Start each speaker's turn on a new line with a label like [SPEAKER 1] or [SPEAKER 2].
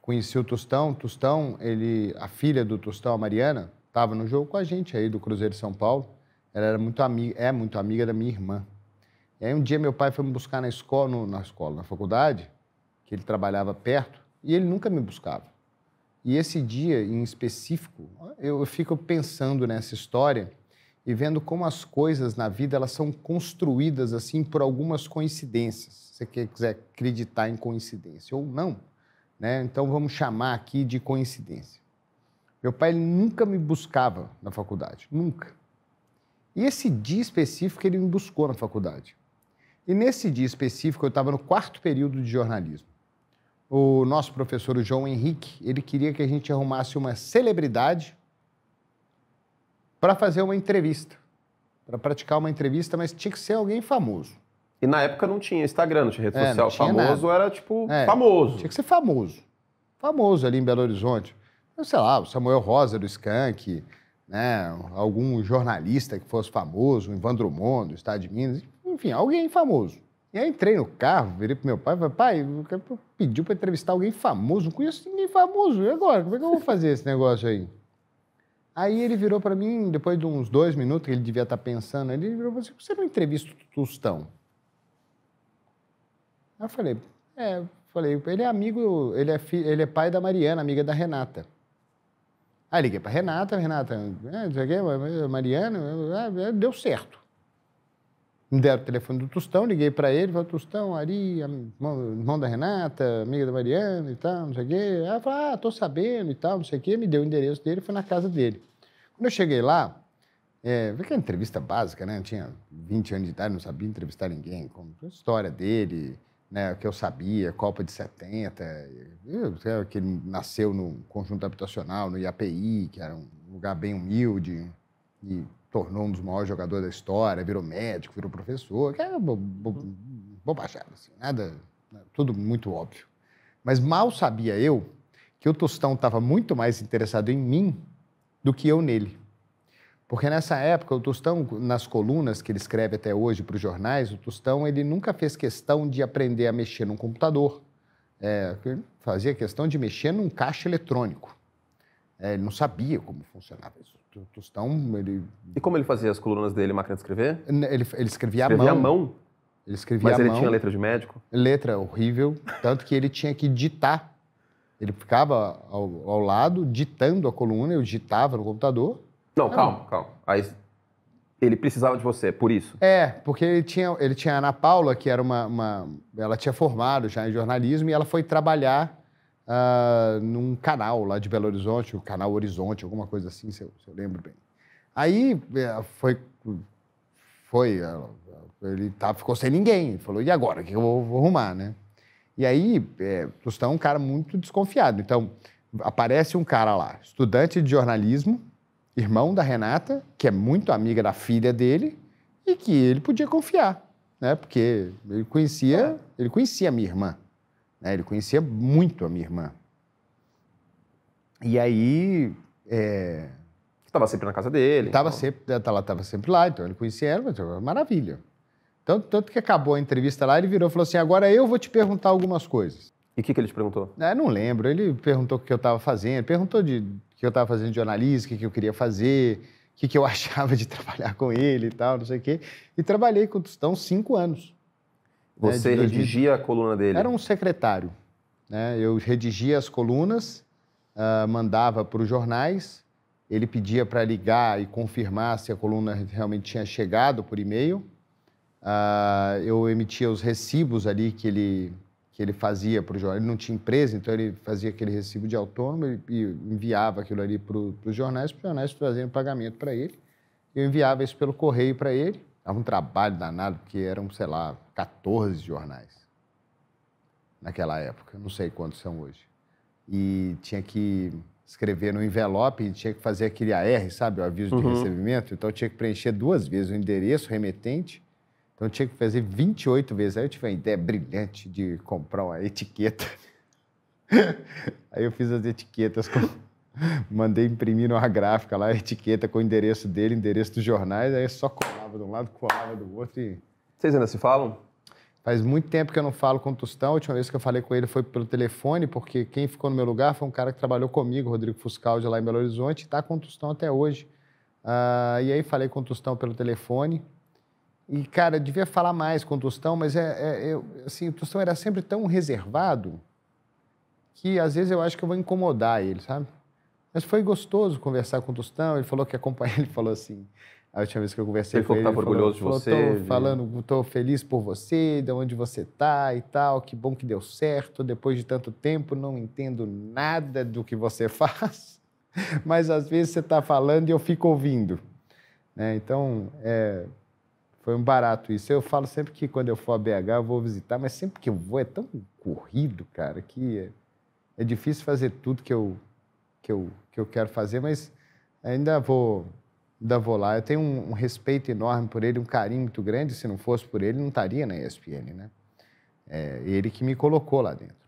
[SPEAKER 1] conheci o Tostão. Tostão, a filha do Tostão, a Mariana, estava no jogo com a gente aí do Cruzeiro de São Paulo. Ela era muito amiga da minha irmã. E aí um dia meu pai foi me buscar na faculdade, que ele trabalhava perto, e ele nunca me buscava. E esse dia em específico, eu fico pensando nessa história e vendo como as coisas na vida elas são construídas assim por algumas coincidências. Se você quiser acreditar em coincidência ou não, né? Então vamos chamar aqui de coincidência. Meu pai ele nunca me buscava na faculdade, nunca. E esse dia específico ele me buscou na faculdade. E nesse dia específico eu estava no 4º período de jornalismo. O nosso professor, o João Henrique, ele queria que a gente arrumasse uma celebridade para fazer uma entrevista, para praticar uma entrevista, mas tinha que ser alguém famoso.
[SPEAKER 2] E na época não tinha Instagram, não tinha rede social.
[SPEAKER 1] Não tinha
[SPEAKER 2] famoso
[SPEAKER 1] nada.
[SPEAKER 2] Era, tipo, famoso.
[SPEAKER 1] Tinha que ser famoso. Famoso ali em Belo Horizonte. Eu sei lá, o Samuel Rosa do Skank, né? Algum jornalista que fosse famoso, o Ivan Drummond do Estado de Minas, enfim, alguém famoso. E aí entrei no carro, virei pro meu pai e falei, pai, pediu para entrevistar alguém famoso, não conheço ninguém famoso, e agora? Como é que eu vou fazer esse negócio aí? Aí ele virou para mim, depois de uns 2 minutos, que ele devia estar pensando, ele virou e falou assim, você não entrevista o Tostão? Aí eu falei, ele é amigo, ele é pai da Mariana, amiga da Renata. Aí liguei para Renata, não sei o quê, Mariana, deu certo. Me deram o telefone do Tostão, liguei para ele, falei, Tostão, Ari, irmão da Renata, amiga da Mariana e tal, não sei o quê. Aí eu falei, tô sabendo e tal, não sei o quê, me deu o endereço dele, fui na casa dele. Quando eu cheguei lá, vi que era entrevista básica, né? Eu tinha 20 anos de idade, não sabia entrevistar ninguém, como a história dele, né? O que eu sabia, Copa de 70, que ele nasceu no conjunto habitacional, no IAPI, que era um lugar bem humilde, e tornou um dos maiores jogadores da história, virou médico, virou professor, que era bobajada, assim, nada, tudo muito óbvio. Mas mal sabia eu que o Tostão estava muito mais interessado em mim do que eu nele. Porque nessa época, o Tostão, nas colunas que ele escreve até hoje para os jornais, o Tostão ele nunca fez questão de aprender a mexer num computador. Ele fazia questão de mexer num caixa eletrônico. Ele não sabia como funcionava isso. O Tostão, ele...
[SPEAKER 2] E como ele fazia as colunas dele, máquina de escrever?
[SPEAKER 1] Ele escrevia à mão.
[SPEAKER 2] Escrevia à mão?
[SPEAKER 1] Ele escrevia à
[SPEAKER 2] mão. Mas
[SPEAKER 1] ele
[SPEAKER 2] tinha letra de médico?
[SPEAKER 1] Letra horrível, tanto que ele tinha que ditar. Ele ficava ao lado, ditando a coluna, eu digitava no computador.
[SPEAKER 2] Não, calma. Aí ele precisava de você, por isso?
[SPEAKER 1] Porque ele tinha a Ana Paula, que era ela tinha formado já em jornalismo, e ela foi trabalhar num canal lá de Belo Horizonte, o canal Horizonte, alguma coisa assim, se eu lembro bem. Aí ele ficou sem ninguém, ele falou, e agora, o que eu vou arrumar, né? E aí, Tostão é um cara muito desconfiado, então aparece um cara lá, estudante de jornalismo, irmão da Renata, que é muito amiga da filha dele, e que ele podia confiar, né? Porque ele conhecia a minha irmã. Ele conhecia muito a minha irmã. E aí...
[SPEAKER 2] Estava sempre na casa dele.
[SPEAKER 1] Ela estava sempre lá, então ele conhecia ela, mas maravilha. Tanto que acabou a entrevista lá, ele virou e falou assim, agora eu vou te perguntar algumas coisas.
[SPEAKER 2] E o que ele te perguntou?
[SPEAKER 1] Não lembro, ele perguntou o que eu estava fazendo, perguntou o que eu estava fazendo de jornalismo, o que eu queria fazer, o que eu achava de trabalhar com ele e tal, não sei o quê. E trabalhei com o Tostão 5 anos.
[SPEAKER 2] Você redigia a coluna dele?
[SPEAKER 1] Era um secretário. Né? Eu redigia as colunas, mandava para os jornais, ele pedia para ligar e confirmar se a coluna realmente tinha chegado por e-mail. Eu emitia os recibos ali que ele fazia para o jornal. Ele não tinha empresa, então ele fazia aquele recibo de autônomo e enviava aquilo ali para os jornais faziam pagamento para ele. Eu enviava isso pelo correio para ele. Dava um trabalho danado, porque eram, 14 jornais naquela época. Não sei quantos são hoje. E tinha que escrever no envelope e tinha que fazer aquele AR, sabe? O aviso de recebimento. Então, eu tinha que preencher 2 vezes o endereço, remetente. Então, eu tinha que fazer 28 vezes. Aí eu tive uma ideia brilhante de comprar uma etiqueta. Aí eu fiz as etiquetas, mandei imprimir numa gráfica lá, a etiqueta com o endereço dele, endereço dos jornais, aí só colava de um lado, colava do outro e...
[SPEAKER 2] Vocês ainda se falam?
[SPEAKER 1] Faz muito tempo que eu não falo com o Tostão. A última vez que eu falei com ele foi pelo telefone, porque quem ficou no meu lugar foi um cara que trabalhou comigo, Rodrigo Fuscaldi, lá em Belo Horizonte, e está com o Tostão até hoje. E aí falei com o Tostão pelo telefone. E, cara, eu devia falar mais com o Tostão, mas assim, o Tostão era sempre tão reservado que, às vezes, eu acho que eu vou incomodar ele, sabe? Mas foi gostoso conversar com o Tostão. Ele falou que acompanha, ele falou assim... A última vez que eu conversei com ele,
[SPEAKER 2] ele falou que estava orgulhoso de você.
[SPEAKER 1] Estou feliz por você, de onde você está e tal, que bom que deu certo. Depois de tanto tempo, não entendo nada do que você faz, mas às vezes você está falando e eu fico ouvindo. Né? Então, foi um barato isso. Eu falo sempre que quando eu for a BH eu vou visitar, mas sempre que eu vou é tão corrido, cara, que é difícil fazer tudo que eu quero fazer, mas ainda vou lá. Eu tenho um respeito enorme por ele, um carinho muito grande. Se não fosse por ele, não estaria na ESPN, né? Ele que me colocou lá dentro.